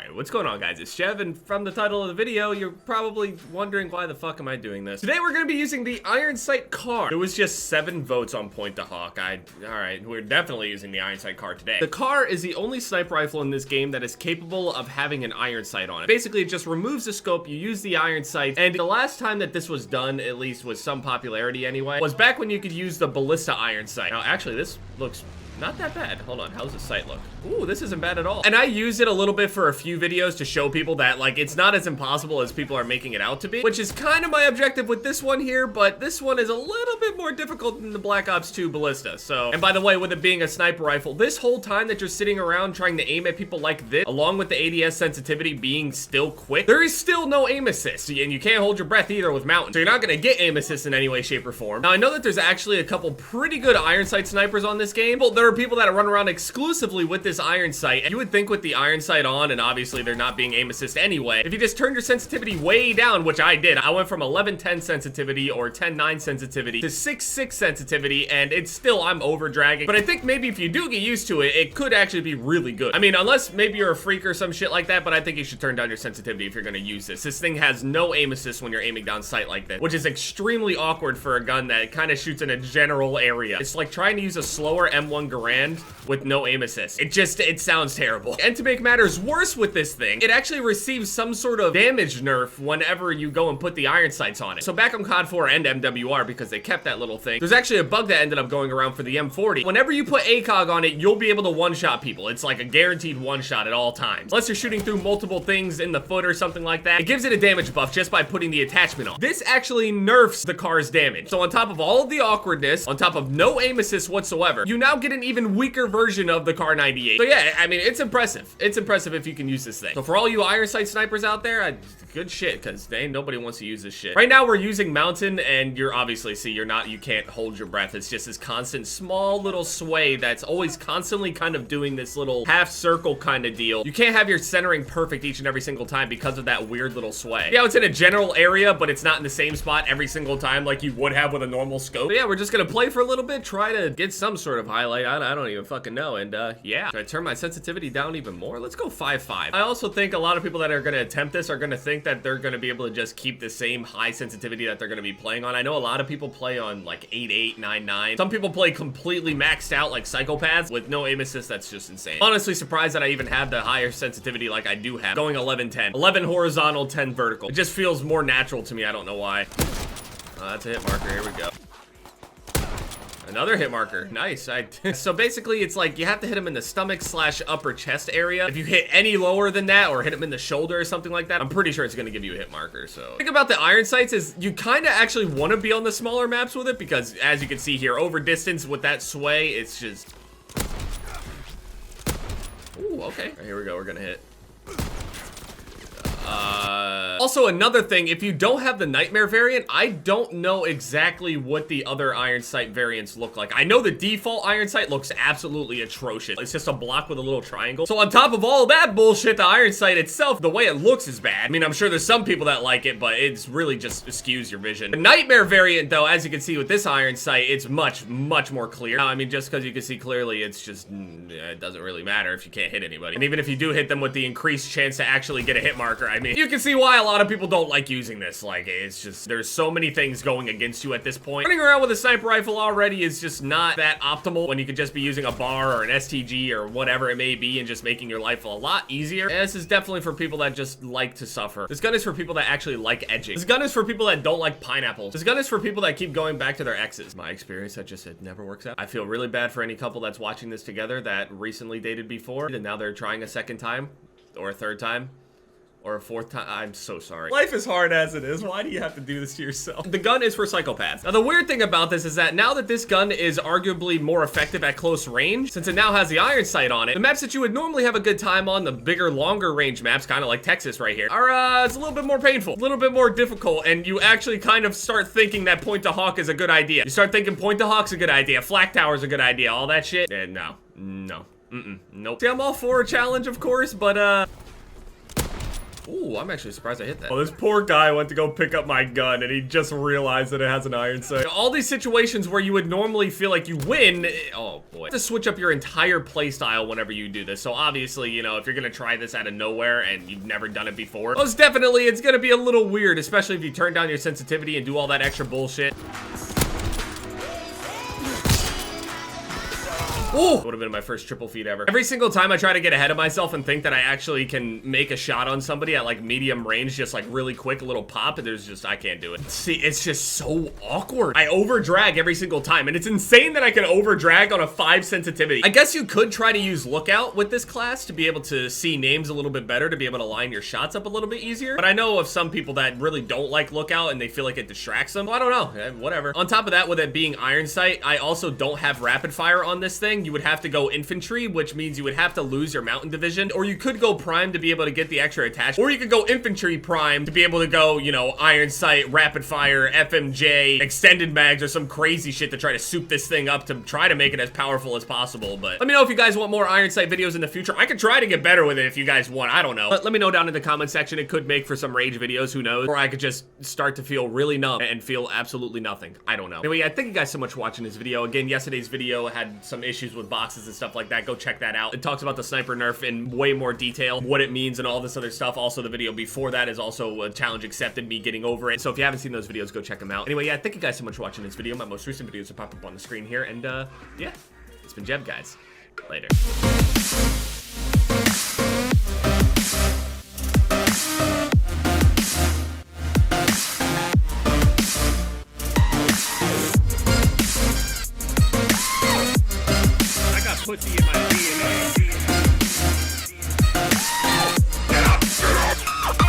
Alright, what's going on, guys? It's Jev, and from the title of the video, you're probably wondering why the fuck am I doing this. Today we're going to be using the Iron Sight car. There was just 7 votes on Point to Hawk. Alright, we're definitely using the Iron Sight car today. The car is the only sniper rifle in this game that is capable of having an iron sight on it. Basically, it just removes the scope, you use the iron sight, and the last time that this was done, at least with some popularity anyway, was back when you could use the ballista iron sight. Now, actually, this looks not that bad. Hold on, how's the sight look? Ooh, this isn't bad at all. And I used it a little bit for a few videos to show people that, like, it's not as impossible as people are making it out to be, which is kind of my objective with this one here, but this one is a little bit more difficult than the Black Ops 2 ballista, so. And by the way, with it being a sniper rifle, this whole time that you're sitting around trying to aim at people like this, along with the ADS sensitivity being still quick, there is still no aim assist, and you can't hold your breath either with mountain, so you're not gonna get aim assist in any way, shape, or form. Now, I know that there's actually a couple pretty good iron sight snipers on this game, but there are people that run around exclusively with this iron sight, and you would think with the iron sight on, and obviously they're not being aim assist anyway, if you just turned your sensitivity way down, which I did, I went from 11-10 sensitivity or 10-9 sensitivity to 6-6 sensitivity, and it's still, I'm over dragging, but I think maybe if you do get used to it, it could actually be really good. I mean, unless maybe you're a freak or some shit like that, but I think you should turn down your sensitivity if you're gonna use this. This thing has no aim assist when you're aiming down sight like this, which is extremely awkward for a gun that kind of shoots in a general area. It's like trying to use a slower M1 Garand with no aim assist. It sounds terrible. And to make matters worse with this thing, it actually receives some sort of damage nerf whenever you go and put the iron sights on it. So back on COD 4 and MWR, because they kept that little thing, there's actually a bug that ended up going around for the M40. Whenever you put ACOG on it, you'll be able to one-shot people. It's like a guaranteed one-shot at all times. Unless you're shooting through multiple things in the foot or something like that, it gives it a damage buff just by putting the attachment on. This actually nerfs the car's damage. So on top of all of the awkwardness, on top of no aim assist whatsoever, you now get an even weaker version of the Car 98. So yeah, I mean, it's impressive. It's impressive if you can use this thing. So for all you iron sight snipers out there, good shit, because nobody wants to use this shit. Right now we're using mountain, and you're obviously, see, you can't hold your breath. It's just this constant small little sway that's always constantly kind of doing this little half circle kind of deal. You can't have your centering perfect each and every single time because of that weird little sway. Yeah, it's in a general area, but it's not in the same spot every single time like you would have with a normal scope. So yeah, we're just gonna play for a little bit, try to get some sort of highlight. I don't even fucking know, and yeah. Should I turn my sensitivity down even more? Let's go 5.5. I also think a lot of people that are gonna attempt this are gonna think that they're gonna be able to just keep the same high sensitivity that they're gonna be playing on. I know a lot of people play on like 8.8, 9.9. Some people play completely maxed out like psychopaths with no aim assist. That's just insane. Honestly surprised that I even have the higher sensitivity like I do have. Going 11-10. 11 horizontal, 10 vertical. It just feels more natural to me. I don't know why. That's a hit marker. Here we go. Another hit marker. Nice. So basically, it's like you have to hit him in the stomach / upper chest area. If you hit any lower than that or hit him in the shoulder or something like that, I'm pretty sure it's going to give you a hit marker. So the thing about the iron sights is you kind of actually want to be on the smaller maps with it, because as you can see here, over distance with that sway, it's just... Ooh, okay. All right, here we go. We're going to hit. Also, another thing, if you don't have the Nightmare variant, I don't know exactly what the other iron sight variants look like. I know the default iron sight looks absolutely atrocious. It's just a block with a little triangle. So on top of all that bullshit, the iron sight itself, the way it looks is bad. I mean, I'm sure there's some people that like it, but it's really just skews your vision. The Nightmare variant, though, as you can see with this iron sight, it's much more clear. Now, I mean, just because you can see clearly, it's just, it doesn't really matter if you can't hit anybody. And even if you do hit them with the increased chance to actually get a hit marker, I mean, you can see why a lot of people don't like using this. Like, it's just, there's so many things going against you at this point. Running around with a sniper rifle already is just not that optimal when you could just be using a bar or an STG or whatever it may be and just making your life a lot easier. And this is definitely for people that just like to suffer. This gun is for people that actually like edging. This gun is for people that don't like pineapples. This gun is for people that keep going back to their exes. My experience, it never works out. I feel really bad for any couple that's watching this together that recently dated before and now they're trying a second time or a third time or a fourth time. I'm so sorry. Life is hard as it is. Why do you have to do this to yourself? The gun is for psychopaths. Now, the weird thing about this is that now that this gun is arguably more effective at close range, since it now has the iron sight on it, the maps that you would normally have a good time on, the bigger, longer range maps, kind of like Texas right here, are, it's a little bit more painful, a little bit more difficult, and you actually kind of start thinking that Point to Hawk is a good idea. You start thinking Point to Hawk's a good idea, Flak Tower's a good idea, all that shit, and no. Nope. See, I'm all for a challenge, of course, but, Ooh, I'm actually surprised I hit that. Oh, this poor guy went to go pick up my gun and he just realized that it has an iron sight. All these situations where you would normally feel like you win, oh boy. You have to switch up your entire play style whenever you do this. So obviously, you know, if you're gonna try this out of nowhere and you've never done it before, most definitely it's gonna be a little weird, especially if you turn down your sensitivity and do all that extra bullshit. Oh, would have been my first triple feed ever. Every single time I try to get ahead of myself and think that I actually can make a shot on somebody at like medium range, just like really quick, a little pop, and there's just, I can't do it. See, it's just so awkward. I over drag every single time, and it's insane that I can over drag on a 5 sensitivity. I guess you could try to use lookout with this class to be able to see names a little bit better, to be able to line your shots up a little bit easier. But I know of some people that really don't like lookout and they feel like it distracts them. Well, I don't know, whatever. On top of that, with it being iron sight, I also don't have rapid fire on this thing. You would have to go infantry, which means you would have to lose your mountain division, or you could go prime to be able to get the extra attachment, or you could go infantry prime to be able to go, you know, iron sight, rapid fire, FMJ, extended mags, or some crazy shit to try to soup this thing up to try to make it as powerful as possible. But let me know if you guys want more iron sight videos in the future. I could try to get better with it if you guys want. I don't know. But let me know down in the comment section. It could make for some rage videos, who knows? Or I could just start to feel really numb and feel absolutely nothing. I don't know. Anyway, thank you guys so much for watching this video. Again, yesterday's video had some issues with boxes and stuff like that. Go check that out. It talks about the sniper nerf in way more detail, what it means and all this other stuff. Also, the video before that is also a challenge accepted, me getting over it. So if you haven't seen those videos, go check them out. Anyway, thank you guys so much for watching this video. My most recent videos will pop up on the screen here. And yeah, it's been Jev, guys. Later. Put the